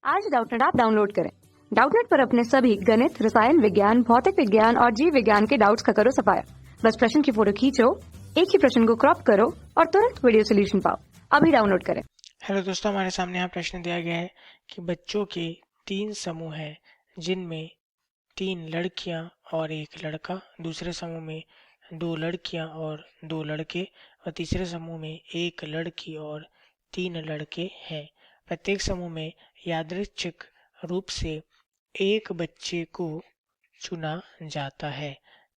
आज Doubtnut app download करें। Doubtnut पर अपने सभी गणित, रसायन विज्ञान, भौतिक विज्ञान और जीव विज्ञान के डाउट्स का करो सफाया। बस प्रश्न की फोटो खींचो, एक ही प्रश्न को क्रॉप करो और तुरंत वीडियो सोल्यूशन पाओ। अभी डाउनलोड करें। हेलो दोस्तों, हमारे सामने यहाँ प्रश्न दिया गया है कि बच्चों के 3 समूह हैं जिनमें 3 लड़कियां और 1 लड़का, दूसरे समूह में 2 लड़कियां और 2 लड़के और तीसरे समूह में 1 लड़की और 3 लड़के हैं। प्रत्येक समूह में यादृच्छिक रूप से एक बच्चे को चुना जाता है।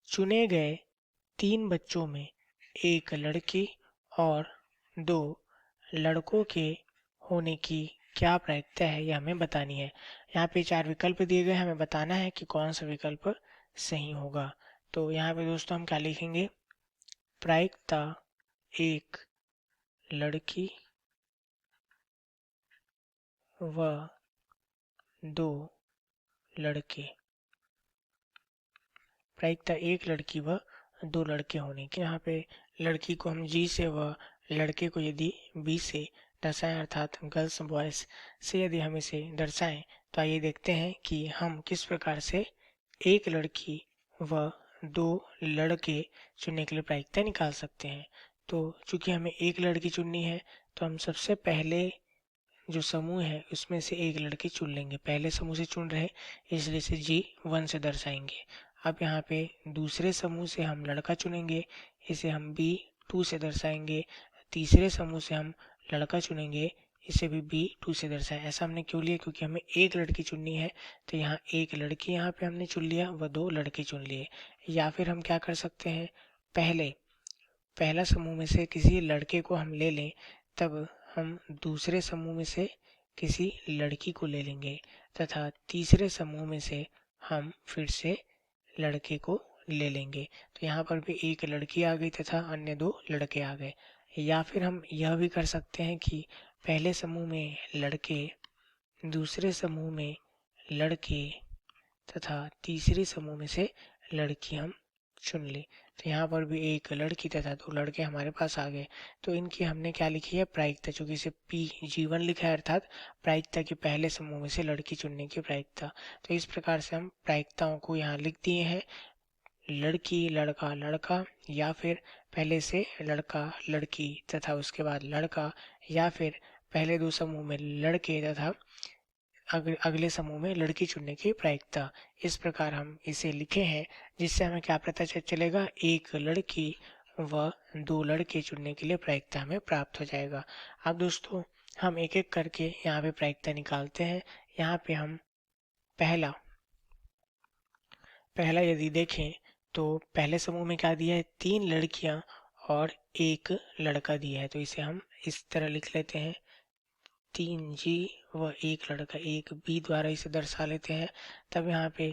चुने गए 3 बच्चों में 1 लड़की और 2 लड़कों के होने की क्या प्रायिकता है, यह हमें बतानी है। यहाँ पे 4 विकल्प दिए गए हैं, हमें बताना है कि कौन सा विकल्प सही होगा। तो यहाँ पे दोस्तों हम क्या लिखेंगे? प्रायिकता 1 लड़की व 2 लड़के। प्रायिकता 1 लड़की व 2 लड़के होने की। यहाँ पे लड़की को हम जी से व लड़के को यदि बी से दर्शाएं, अर्थात गर्ल्स बॉयज से यदि हम इसे दर्शाएं, तो आइए देखते हैं कि हम किस प्रकार से एक लड़की व 2 लड़के चुनने के लिए प्रायिकता निकाल सकते हैं। तो चूंकि हमें एक लड़की चुननी है, तो हम सबसे पहले जो समूह है उसमें से एक लड़की चुन लेंगे। पहले समूह से चुन रहे इसलिए इसे G1 से दर्शाएंगे। अब यहाँ पे दूसरे समूह से हम लड़का चुनेंगे, इसे हम B2 से दर्शाएंगे। तीसरे समूह से हम लड़का चुनेंगे, इसे भी B2 से दर्शाएं। ऐसा हमने क्यों लिया? क्योंकि हमें एक लड़की चुननी है, तो यहाँ एक लड़की यहाँ पे हमने चुन लिया व 2 लड़के चुन लिए। या फिर हम क्या कर सकते हैं, पहला समूह में से किसी लड़के को हम ले लें, तब हम दूसरे समूह में से किसी लड़की को ले लेंगे तथा तीसरे समूह में से हम फिर से लड़के को ले लेंगे। तो यहाँ पर भी एक लड़की आ गई तथा अन्य 2 लड़के आ गए। या फिर हम यह भी कर सकते हैं कि पहले समूह में लड़के, दूसरे समूह में लड़के तथा तीसरे समूह में से लड़की हम चुन ले। तो यहाँ पर भी एक लड़की तथा 2 लड़के हमारे पास आ गए। तो इनकी हमने क्या लिखी है? प्रायिकता, चूंकि इसे G1 लिखा है, अर्थात प्रायिकता के पहले समूह में से लड़की चुनने की प्रायिकता। तो इस प्रकार से हम प्रायिकताओं को यहाँ लिख दिए हैं। लड़की, लड़का, लड़का, या फिर पहले से लड़का, लड़की तथा उसके बाद लड़का, या फिर पहले 2 समूह में लड़के तथा अगले समूह में लड़की चुनने की प्रायिकता। इस प्रकार हम इसे लिखे हैं, जिससे हमें क्या पता चलेगा? एक लड़की व 2 लड़के चुनने के लिए प्रायिकता हमें प्राप्त हो जाएगा। अब दोस्तों हम एक एक करके यहाँ पे प्रायिकता निकालते हैं। यहाँ पे हम पहला यदि देखें तो पहले समूह में क्या दिया है? 3 लड़कियां और 1 लड़का दिया है। तो इसे हम इस तरह लिख लेते हैं, 3G व 1 लड़का, 1B द्वारा इसे दर्शा लेते हैं। तब यहाँ पे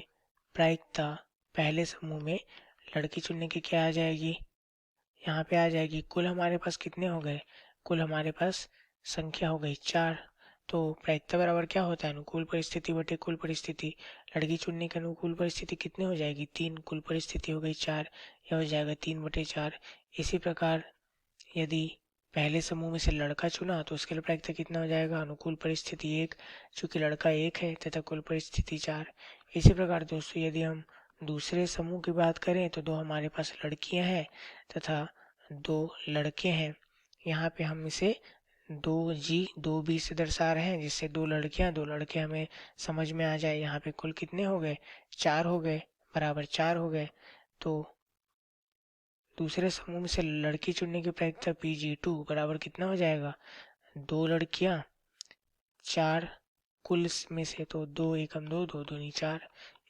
प्रायिकता पहले समूह में लड़की चुनने की क्या आ जाएगी? यहाँ पे आ जाएगी, कुल हमारे पास कितने हो गए? कुल हमारे पास संख्या हो गई 4। तो प्रायिकता बराबर क्या होता है? अनुकूल परिस्थिति बटे कुल परिस्थिति। लड़की चुनने की अनुकूल परिस्थिति कितनी हो जाएगी? 3। कुल परिस्थिति हो गई 4, यह हो जाएगा 3/4। इसी प्रकार यदि पहले समूह में से लड़का चुना, तो उसके लिए प्रायिकता कितना हो जाएगा? अनुकूल परिस्थिति 1, चूंकि लड़का 1 है तथा कुल परिस्थिति 4। इसी प्रकार दोस्तों यदि हम दूसरे समूह की बात करें, तो 2 हमारे पास लड़कियां हैं तथा 2 लड़के हैं। यहाँ पे हम इसे 2G 2B से दर्शा रहे हैं, जिससे 2 लड़कियां 2 लड़के हमें समझ में आ जाए। यहाँ पे कुल कितने हो गए? 4 हो गए, बराबर 4 हो गए। तो दूसरे समूह में से लड़की चुनने की प्रायिकता PG2 बराबर कितना हो जाएगा? 2 लड़कियां 4 कुल में से, तो 2 एकम 2, 2 दूनी 4,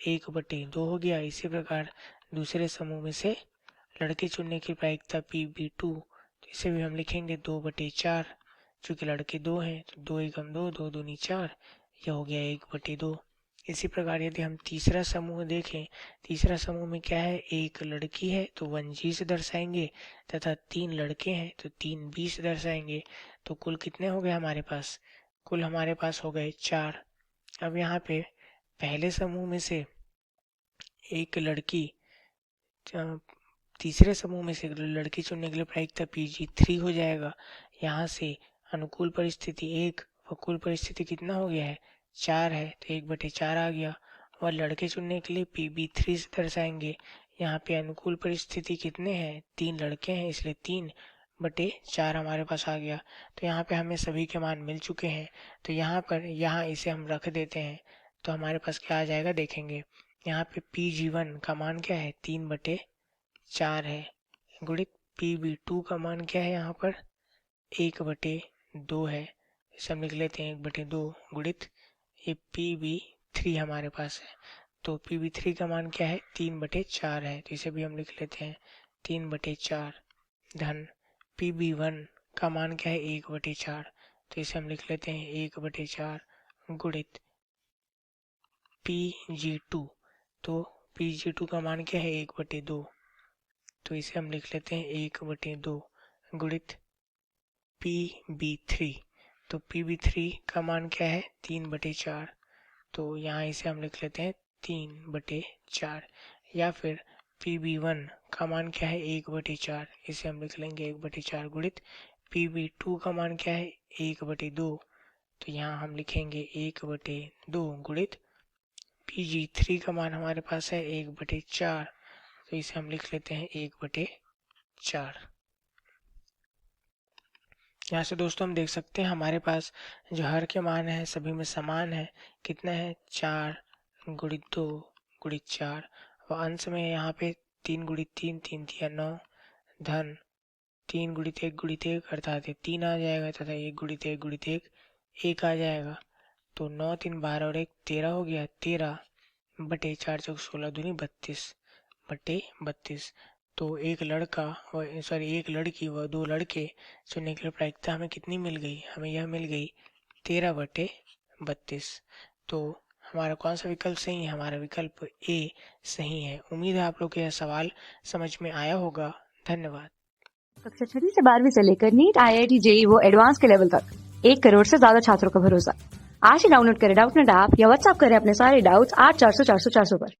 1/2 हो गया। इसी प्रकार दूसरे समूह में से लड़के चुनने की प्रायिकता PB2, तो इसे भी हम लिखेंगे 2/4। चूंकि लड़के 2 हैं, तो 2 एकम 2, 2 दूनी 4, यह हो गया 1/2। इसी प्रकार यदि हम तीसरा समूह देखें, तीसरा समूह में क्या है? एक लड़की है तो 1G से दर्शाएंगे तथा 3 लड़के हैं तो 3B से दर्शाएंगे। तो कुल कितने हो गए हमारे पास? कुल हमारे पास हो गए 4। अब यहाँ पे पहले समूह में से एक लड़की, तीसरे समूह में से लड़की चुनने के लिए प्रायिकता PG3 हो जाएगा। यहाँ से अनुकूल परिस्थिति 1 व कुल परिस्थिति कितना हो गया है? 4 है तो 1/4 आ गया। और लड़के चुनने के लिए PB3 से दर्शाएंगे। यहाँ पे अनुकूल परिस्थिति कितने हैं, 3 लड़के हैं, इसलिए 3/4 हमारे पास आ गया। तो यहाँ पे हमें सभी के मान मिल चुके हैं। तो यहाँ इसे हम रख देते हैं। तो हमारे पास क्या आ जाएगा देखेंगे। यहाँ पे PG1 का मान क्या है, 3/4 है, गुणित PB2 का मान क्या है, यहाँ पर 1/2 है, इसे हम लिख लेते हैं 1/2 गुणित ये PB3 हमारे पास है। तो PB3 का मान क्या है, 3/4 है, तो इसे भी हम लिख लेते हैं 3/4 धन PB1 का मान क्या है, 1/4, तो इसे हम लिख लेते हैं 1/4 गुणित PG2। तो PG2 का मान क्या है, 1/2, तो इसे हम लिख लेते हैं 1/2 गुणित PB3। तो PB3 का मान क्या है, 3/4, तो यहाँ इसे हम लिख लेते हैं 3/4। या फिर PB1 का मान क्या है, 1/4, इसे हम लिख लेंगे 1/4 गुणित PB2 का मान क्या है, 1/2, तो यहाँ हम लिखेंगे 1/2 गुणित PG3 का मान हमारे पास है 1/4, तो इसे हम लिख लेते हैं 1/4। यहाँ से दोस्तों हम देख सकते हैं हमारे पास जो हर के मान है सभी में समान है। कितना है, 4 गुणित 2 गुणित 4, और अंश में यहाँ पे 3 गुणित 3, 3 3 9 धन 3 गुणित 1 गुणित 1 अर्थात 3 आ जाएगा तथा 1 गुणित 1 गुणित 1 1 आ जाएगा। तो 9 3 12 और 1 13 हो गया, 13/4 चौक 16 दूनी 32/32। तो एक लड़का एक लड़की व 2 लड़के चुनने के लिए प्रायिकता हमें कितनी मिल गई, हमें यह मिल गई 13/32। तो हमारा कौन सा विकल्प सही है, हमारा विकल्प ए सही है। उम्मीद है आप लोग को यह सवाल समझ में आया होगा। धन्यवाद। कक्षा 6 से 12वीं से लेकर नीट, IIT, JEE वो एडवांस के लेवल तक 1 करोड़ से ज्यादा छात्रों का भरोसा। आज ही डाउनलोड करें डाउटनेट ऐप या व्हाट्सएप करें अपने सारे डाउट्स 8400 400 400 पर।